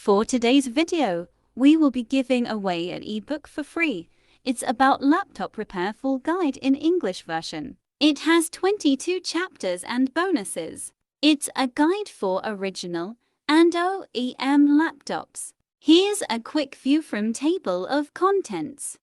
For today's video, we will be giving away an ebook for free. It's about laptop repair full guide in English version. It has 22 chapters and bonuses. It's a guide for original and OEM laptops. Here's a quick view from table of contents.